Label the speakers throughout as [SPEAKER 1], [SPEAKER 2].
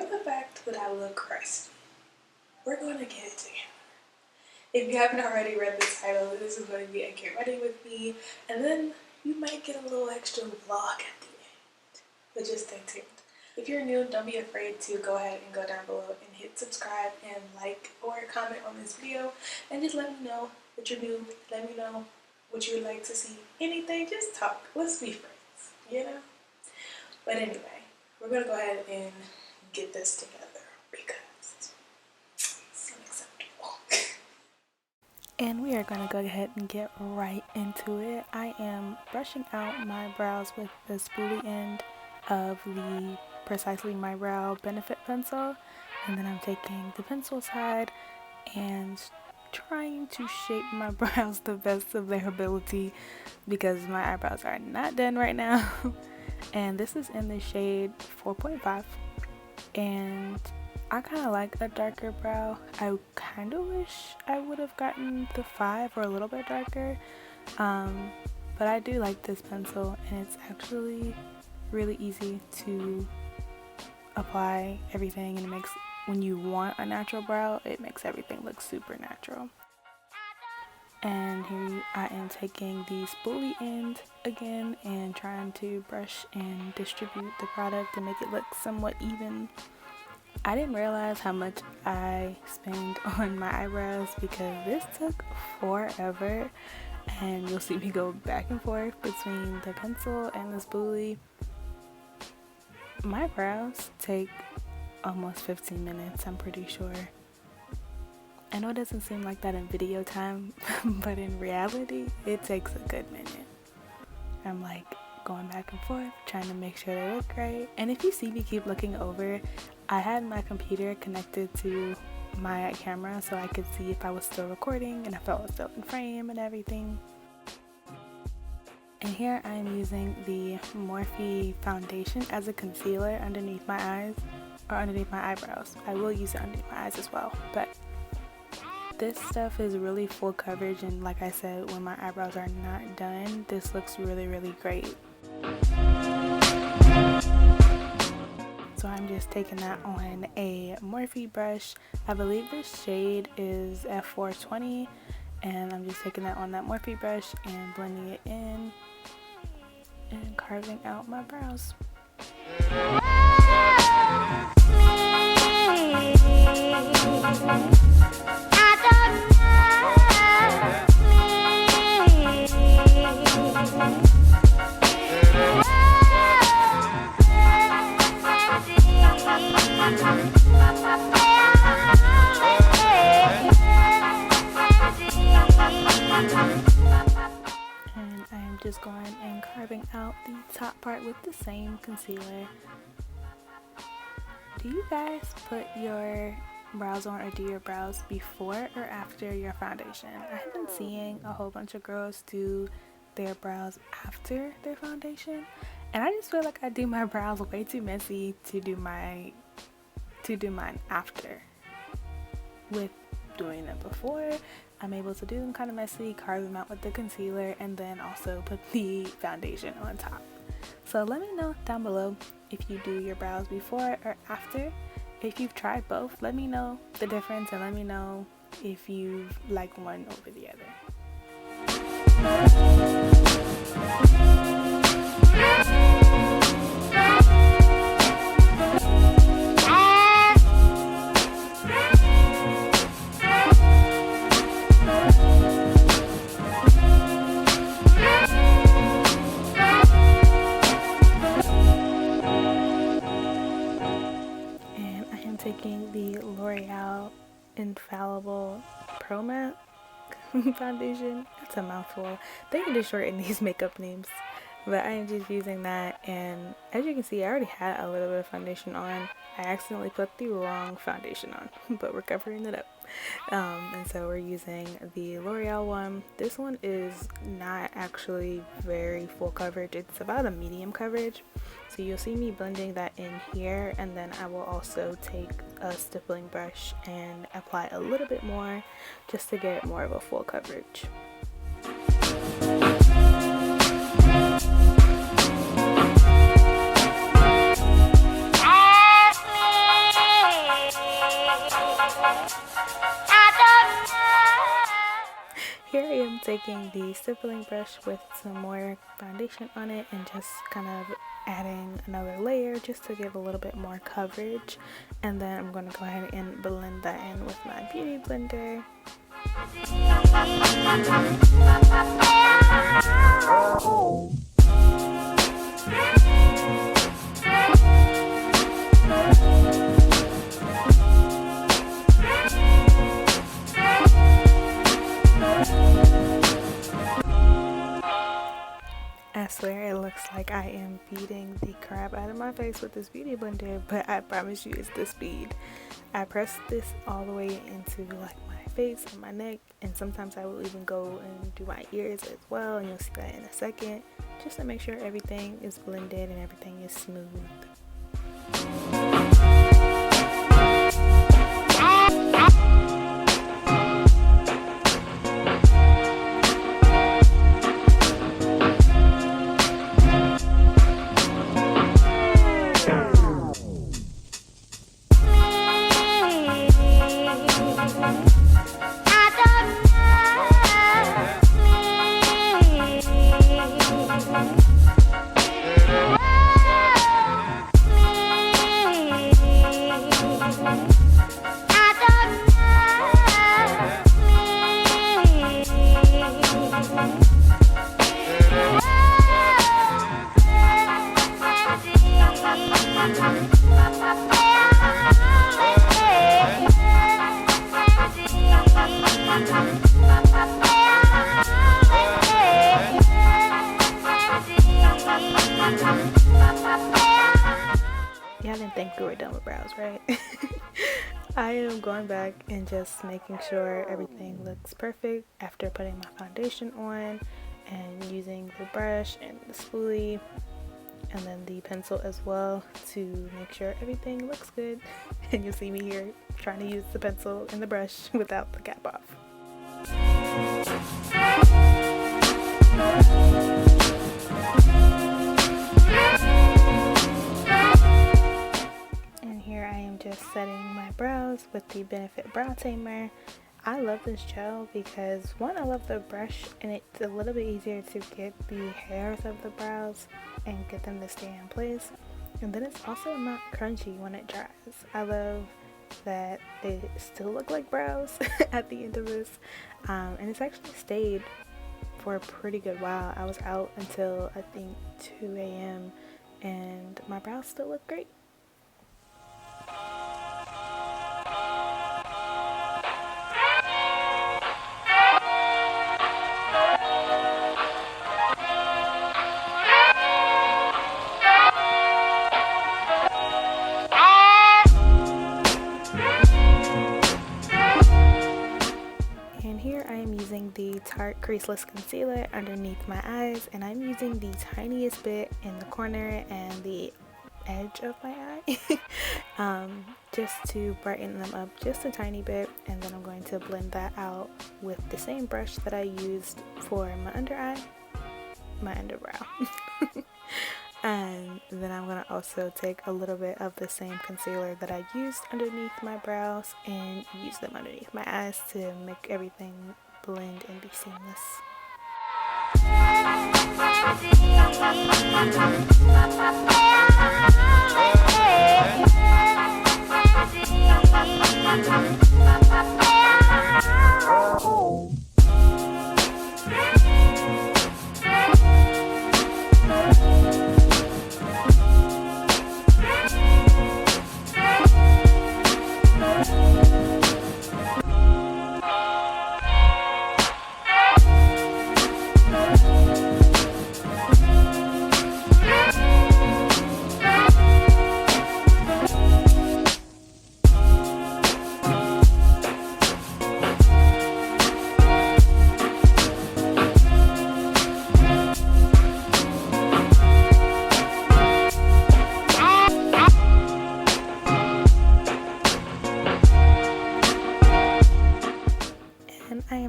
[SPEAKER 1] ignore the fact that I look crusty. We're going to get it together. If you haven't already read the title, this is going to be a get ready with me, and then you might get a little extra vlog at the end, but just stay tuned. If you're new, don't be afraid to go ahead and go down below and hit subscribe and like or comment on this video, and just let me know that you're new. Let me know what you would like to see. Anything, just talk. Let's be friends, you know? But anyway, we're going to go ahead and get this together because it's unacceptable. And we are going to go ahead and get right into it. I am brushing out my brows with the spoolie end of the Precisely My Brow Benefit pencil, and then I'm taking the pencil side and trying to shape my brows the best of their ability because my eyebrows are not done right now. And this is in the shade 4.5, and I kind of like a darker brow. I kind of wish I would have gotten the 5 or a little bit darker, but I do like this pencil, and it's actually really easy to apply everything, and it makes, when you want a natural brow, it makes everything look super natural. And here I am taking the spoolie end again and trying to brush and distribute the product to make it look somewhat even. I didn't realize how much I spend on my eyebrows because this took forever, and you'll see me go back and forth between the pencil and the spoolie. My brows take almost 15 minutes, I'm pretty sure. I know it doesn't seem like that in video time, but in reality, it takes a good minute. I'm like going back and forth, trying to make sure they look right. And if you see me keep looking over, I had my computer connected to my camera so I could see if I was still recording and if I was still in frame and everything. And here I'm using the Morphe foundation as a concealer underneath my eyes, or underneath my eyebrows. I will use it underneath my eyes as well, but this stuff is really full coverage, and like I said, when my eyebrows are not done, this looks really, really great. So I'm just taking that on a Morphe brush. I believe this shade is F420, and I'm just taking that on that Morphe brush and blending it in and carving out my brows. Just going and carving out the top part with the same concealer. Do you guys put your brows on, or do your brows before or after your foundation? I have been seeing a whole bunch of girls do their brows after their foundation, and I just feel like I do my brows way too messy to do mine after. With doing them before, I'm able to do them kind of messy, carve them out with the concealer, and then also put the foundation on top. So let me know down below if you do your brows before or after. If you've tried both, let me know the difference, and let me know if you like one over the other. Taking the L'Oreal Infallible Pro Matte foundation. That's a mouthful. They need to shorten these makeup names, but I am just using that, and as you can see, I already had a little bit of foundation on. I accidentally put the wrong foundation on, but we're covering it up. And so we're using the L'Oreal one. This one is not actually very full coverage. It's about a medium coverage. So you'll see me blending that in here, and then I will also take a stippling brush and apply a little bit more just to get more of a full coverage. taking the stippling brush with some more foundation on it and just kind of adding another layer just to give a little bit more coverage, and then I'm going to go ahead and blend that in with my beauty blender. I swear it looks like I am beating the crap out of my face with this beauty blender, but I promise you it's the speed. I press this all the way into like my face and my neck, and sometimes I will even go and do my ears as well, and you'll see that in a second, just to make sure everything is blended and everything is smooth. Y'all didn't think we were done with brows, right? I am going back and just making sure everything looks perfect after putting my foundation on and using the brush and the spoolie and then the pencil as well to make sure everything looks good. And you'll see me here trying to use the pencil and the brush without the cap off. And here I am just setting my brows with the Benefit Brow Tamer. I love this gel because one, I love the brush and it's a little bit easier to get the hairs of the brows and get them to stay in place, and then it's also not crunchy when it dries. I love that they still look like brows at the end of this, and it's actually stayed for a pretty good while. I was out until I think 2 a.m. and my brows still look great. The Tarte Creaseless Concealer underneath my eyes, and I'm using the tiniest bit in the corner and the edge of my eye just to brighten them up just a tiny bit, and then I'm going to blend that out with the same brush that I used for my underbrow. And then I'm going to also take a little bit of the same concealer that I used underneath my brows and use them underneath my eyes to make everything blend and be seamless.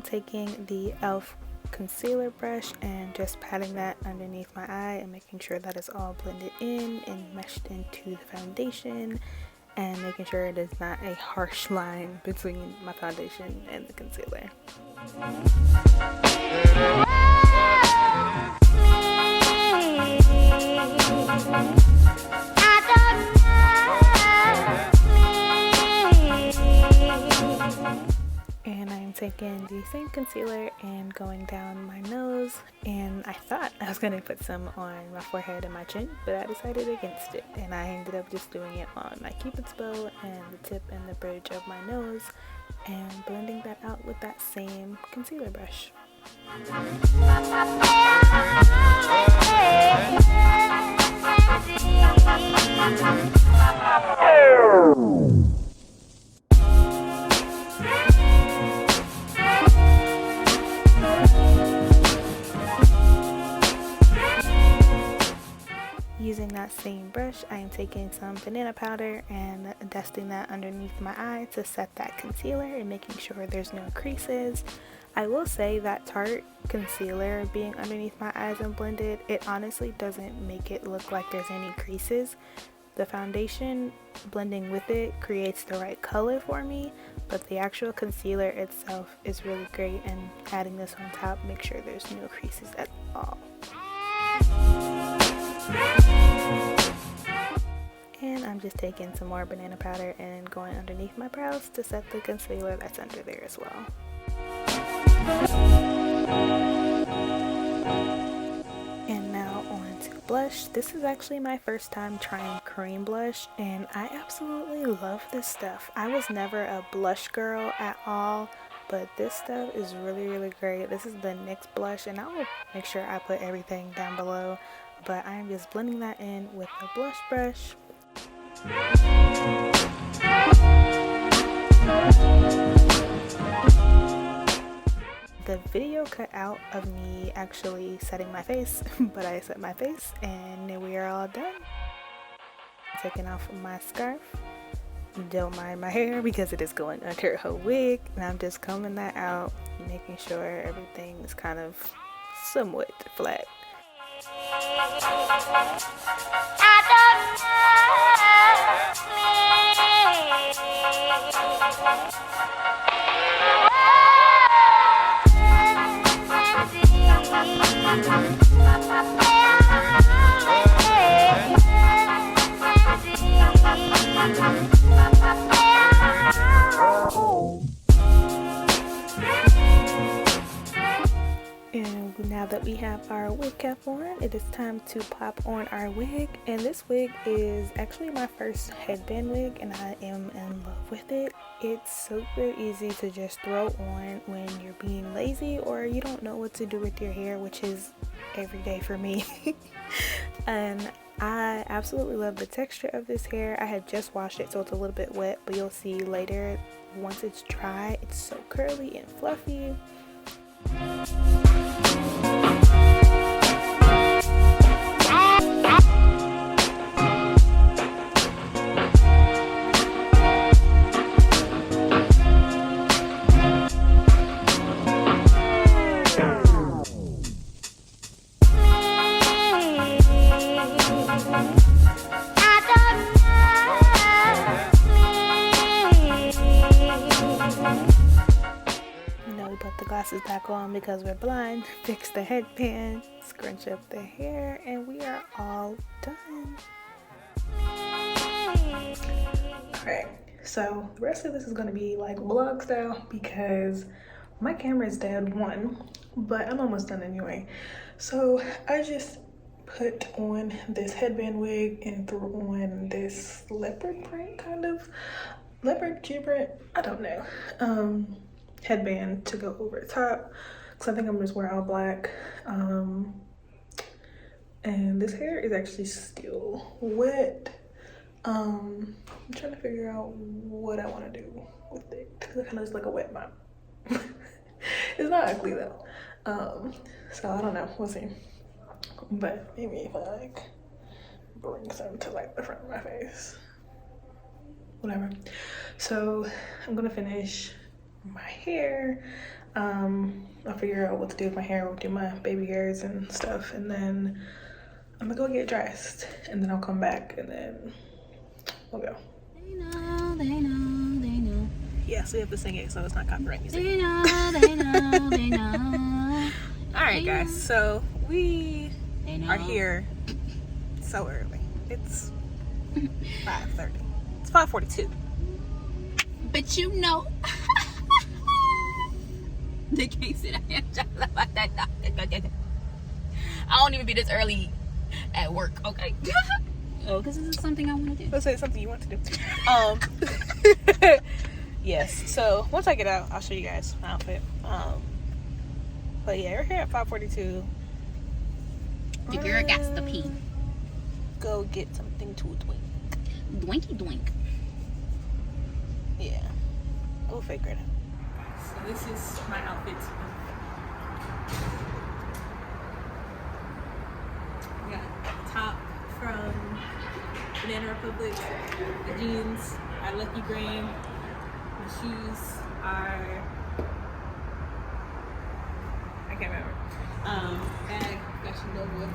[SPEAKER 1] Taking the e.l.f. concealer brush and just patting that underneath my eye and making sure that it's all blended in and meshed into the foundation, and making sure there's not a harsh line between my foundation and the concealer. And I'm taking the same concealer and going down my nose, and I thought I was going to put some on my forehead and my chin, but I decided against it, and I ended up just doing it on my cupid's bow and the tip and the bridge of my nose, and blending that out with that same concealer brush. Using that same brush, I am taking some banana powder and dusting that underneath my eye to set that concealer and making sure there's no creases. I will say that Tarte concealer being underneath my eyes and blended, it honestly doesn't make it look like there's any creases. The foundation blending with it creates the right color for me, but the actual concealer itself is really great, and adding this on top makes sure there's no creases at all. And I'm just taking some more banana powder and going underneath my brows to set the concealer that's under there as well. And now on to blush. This is actually my first time trying cream blush, and I absolutely love this stuff. I was never a blush girl at all, but this stuff is really great. This is the NYX blush, and I will make sure I put everything down below, but I'm just blending that in with a blush brush. The video cut out of me actually setting my face, but I set my face and we are all done. Taking off my scarf. Don't mind my hair because it is going under her wig, and I'm just combing that out, making sure everything is kind of somewhat flat. And now that we have our wig cap on, it is time to pop on our wig. And this wig is actually my first headband wig, and I am in love with it. It's super easy to just throw on when you're being lazy or you don't know what to do with your hair, which is every day for me. And I absolutely love the texture of this hair. I had just washed it, so it's a little bit wet, but you'll see later once it's dry, it's so curly and fluffy. Put the glasses back on because we're blind, fix the headband, scrunch up the hair, and we are all done. Alright, so the rest of this is going to be like vlog style because my camera is dead, one, but I'm almost done anyway. So I just put on this headband wig and threw on this leopard print, kind of leopard print, I don't know, headband to go over the top because I think I'm just wearing all black. And this hair is actually still wet. I'm trying to figure out what I want to do with it because it kind of looks like a wet mop. It's not ugly though, so I don't know, we'll see. But maybe if I like bring some to like the front of my face, whatever. So I'm gonna finish my hair. I'll figure out what to do with my hair. We'll do my baby hairs and stuff, and then I'm gonna go get dressed, and then I'll come back and then we'll go.
[SPEAKER 2] They know.
[SPEAKER 1] Yeah, so you have to sing it so it's not copyright music.
[SPEAKER 2] They know.
[SPEAKER 1] Alright guys, so we are here so early. It's 5:30. It's 5:42.
[SPEAKER 2] But you know, they can't sit down here and talk about that. I don't even be this early at work, okay? Oh, because this is something I want to do.
[SPEAKER 1] Let's say it's something you want to do. Yes, so once I get out, I'll show you guys my outfit. But yeah, we're here at 5:42.
[SPEAKER 2] The girl got the pee.
[SPEAKER 1] Go get something to drink.
[SPEAKER 2] Dwinky dwink.
[SPEAKER 1] Yeah, we'll figure it out. So this is my outfit. I got a top from Banana Republic, the jeans are Lucky Green, the shoes are, I can't remember, bag, Fashion Nova,